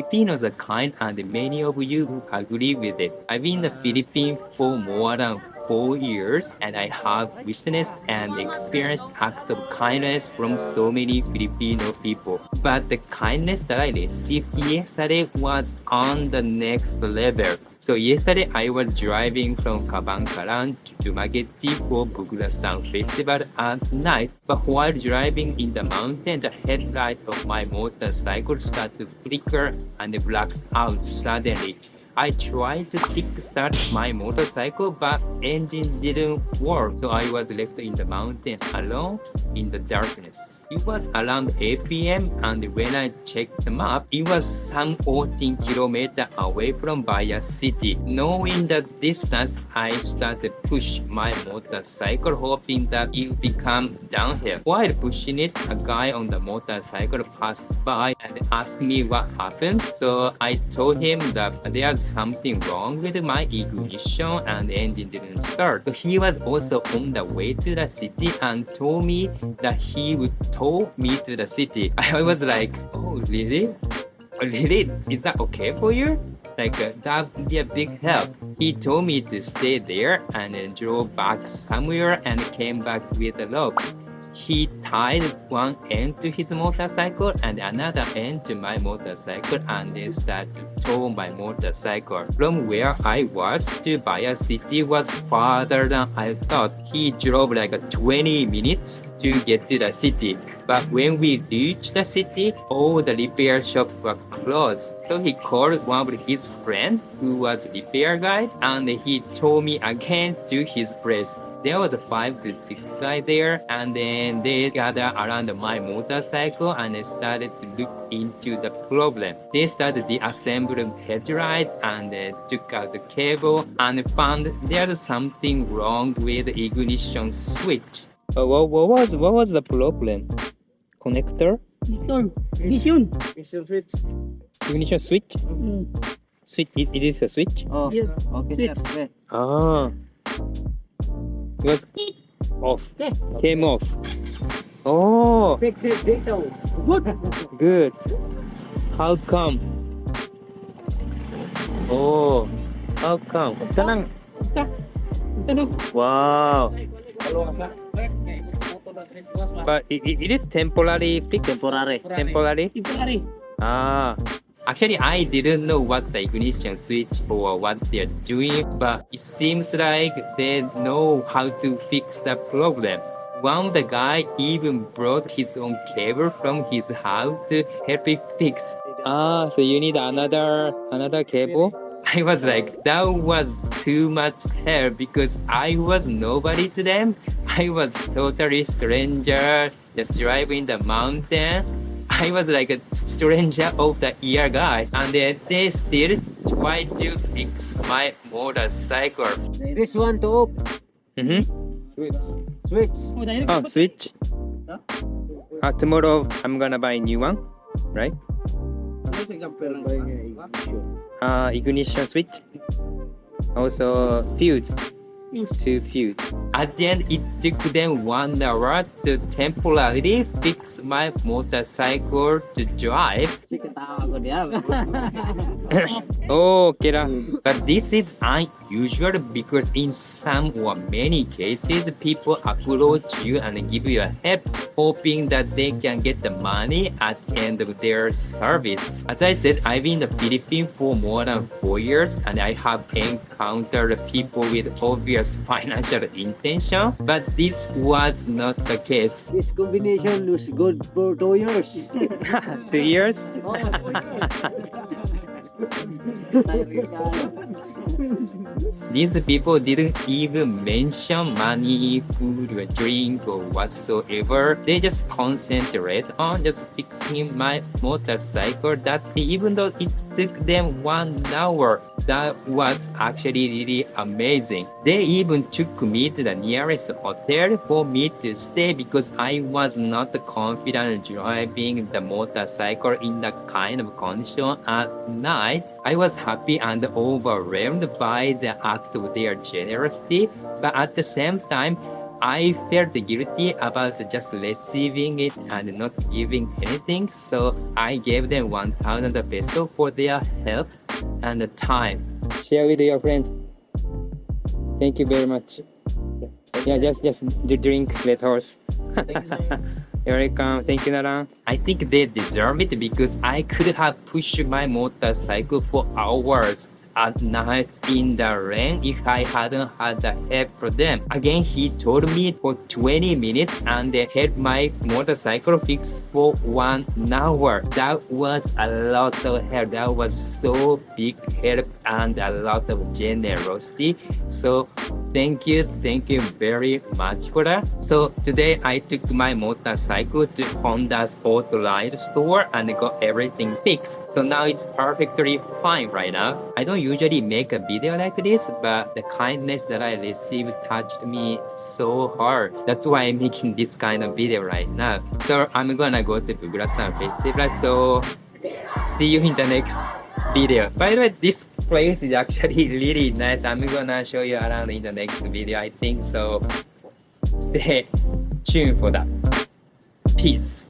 Filipinos are kind and many of you agree with it. I've been in the Philippines for more than 4 years and I have witnessed and experienced acts of kindness from so many Filipino people. But the kindness that I received yesterday was on the next level. So yesterday I was driving from Kabankalan to Dumaguete for Buglasan Festival at night. But while driving in the mountain, the headlight of my motorcycle started to flicker and black out suddenly. I tried to kickstart my motorcycle, but engine didn't work, so I was left in the mountain alone in the darkness. It was around 8 p.m. and when I checked the map, it was some 14 kilometers away from Bais City. Knowing the distance, I started to push my motorcycle, hoping that it would become downhill. While pushing it, a guy on the motorcycle passed by and asked me what happened. So I told him that there's something wrong with my ignition and the engine didn't start. So he was also on the way to the city and told me that he would tow me to the city. I was like, oh really? Really? Is that okay for you? Like that would be a big help. He told me to stay there and then drove back somewhere and came back with a rope. He tied one end to his motorcycle and another end to my motorcycle and then started to tow my motorcycle. From where I was to Bais City was farther than I thought. He drove like 20 minutes to get to the city. But when we reached the city, all the repair shops were closed. So he called one of his friends who was a repair guy and he told me again to his place. There was 5 to 6 guys there and then they gathered around my motorcycle and they started to look into the problem. They started deassembling headlight and they took out the cable and found there's something wrong with the ignition switch. What was the problem? Connector? Ignition. Ignition switch. Ignition switch? Switch? It is a switch? Oh, Yes. okay, Switch. sir. Ah. It was off. Came off. Oh, Good. good. How come? Oh, how come? Tanang. Wow. But it is temporary fix. Temporary. Temporary? Temporary. Ah. Actually, I didn't know what the ignition switch or what they're doing, but it seems like they know how to fix the problem. One of the guy even brought his own cable from his house to help it fix. Ah, so you need another cable? I was like, that was too much help because I was nobody to them. I was totally stranger, just driving the mountain. I was like a stranger of the year guy, and then they still try to fix my motorcycle. This one to off. Mm-hmm. Switch. Oh, switch. Tomorrow I'm gonna buy a new one, right? Ignition switch. Also fuse. To fuse. At the end, it took them 1 hour to temporarily fix my motorcycle to drive. Oh, okay lah. But this is unusual because in some or many cases, people approach you and give you a help, hoping that they can get the money at the end of their service. As I said, I've been in the Philippines for more than 4 years and I have encountered people with obvious financial intention, but this was not the case. This combination looks good for 2 years. 2 years? These people didn't even mention money, food, or drink, or whatsoever. They just concentrate on just fixing my motorcycle. That's even though it took them 1 hour. That was actually really amazing. They even took me to the nearest hotel for me to stay because I was not confident driving the motorcycle in that kind of condition at night. I was happy and overwhelmed by the act of their generosity, but at the same time, I felt guilty about just receiving it and not giving anything, so I gave them 1,000 peso for their help and time. Share with your friends. Thank you very much. Yeah, just drink, let us. You're welcome. Thank you, Nara. I think they deserve it because I could have pushed my motorcycle for hours at night in the rain if I hadn't had the help from them. Again, he told me for 20 minutes and they had my motorcycle fixed for 1 hour. That was a lot of help. That was so big help and a lot of generosity. So thank you very much for that. So today I took my motorcycle to Honda's auto ride store and got everything fixed. So now it's perfectly fine right now. I don't usually make a video like this, but the kindness that I received touched me so hard. That's why I'm making this kind of video right now. So I'm gonna go to Buglasan Festival. So see you in the next video. By the way, this place is actually really nice. I'm gonna show you around in the next video, I think. So stay tuned for that. Peace.